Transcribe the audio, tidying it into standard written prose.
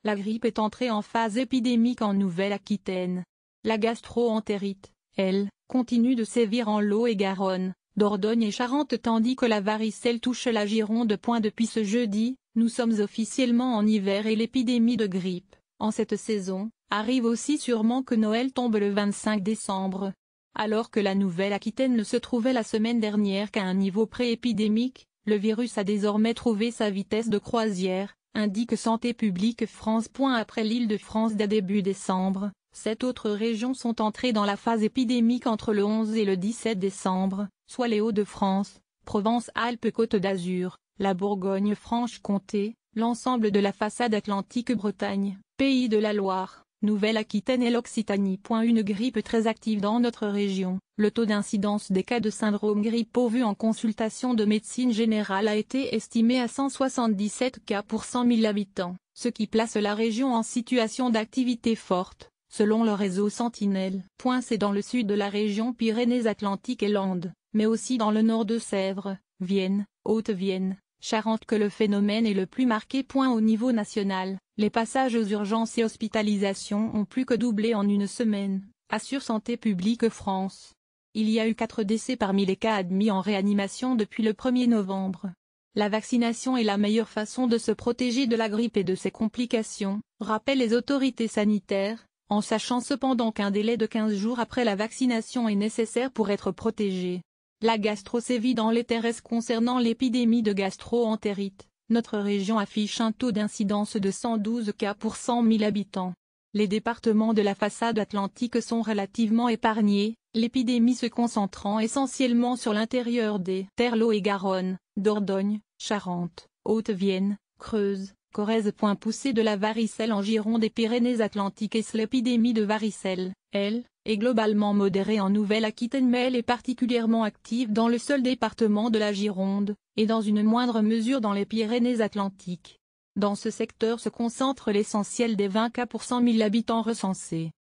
la grippe est entrée en phase épidémique en Nouvelle-Aquitaine. La gastro-entérite, elle, continue de sévir en Lot et Garonne, Dordogne et Charente tandis que la varicelle touche la Gironde. Depuis ce jeudi, nous sommes officiellement en hiver et l'épidémie de grippe, en cette saison, arrive aussi sûrement que Noël tombe le 25 décembre. Alors que la Nouvelle-Aquitaine ne se trouvait la semaine dernière qu'à un niveau pré-épidémique, le virus a désormais trouvé sa vitesse de croisière, indique Santé publique France. Après l'Île-de-France dès début décembre, 7 autres régions sont entrées dans la phase épidémique entre le 11 et le 17 décembre, soit les Hauts-de-France, Provence-Alpes-Côte d'Azur, la Bourgogne-Franche-Comté, l'ensemble de la façade atlantique Bretagne, Pays de la Loire, Nouvelle-Aquitaine et l'Occitanie. Une grippe très active dans notre région. Le taux d'incidence des cas de syndrome grippaux vu en consultation de médecine générale a été estimé à 177 cas pour 100 000 habitants, ce qui place la région en situation d'activité forte, selon le réseau Sentinelle. C'est dans le sud de la région Pyrénées-Atlantiques et Landes, mais aussi dans le nord de Sèvres, Vienne, Haute-Vienne, Charente que le phénomène est le plus marqué. Au niveau national, les passages aux urgences et hospitalisations ont plus que doublé en une semaine, assure Santé publique France. Il y a eu 4 décès parmi les cas admis en réanimation depuis le 1er novembre. La vaccination est la meilleure façon de se protéger de la grippe et de ses complications, rappellent les autorités sanitaires, en sachant cependant qu'un délai de 15 jours après la vaccination est nécessaire pour être protégé. La gastro sévit dans les Terres. Concernant l'épidémie de gastro-entérite, notre région affiche un taux d'incidence de 112 cas pour 100 000 habitants. Les départements de la façade atlantique sont relativement épargnés, l'épidémie se concentrant essentiellement sur l'intérieur des terres Lot et Garonne, Dordogne, Charente, Haute-Vienne, Creuse, Corrèze. Poussée de la varicelle en Gironde des Pyrénées-Atlantiques. L'épidémie de varicelle, elle, est globalement modérée en Nouvelle-Aquitaine mais elle est particulièrement active dans le seul département de la Gironde, et dans une moindre mesure dans les Pyrénées-Atlantiques. Dans ce secteur se concentre l'essentiel des 20 cas pour 100 000 habitants recensés.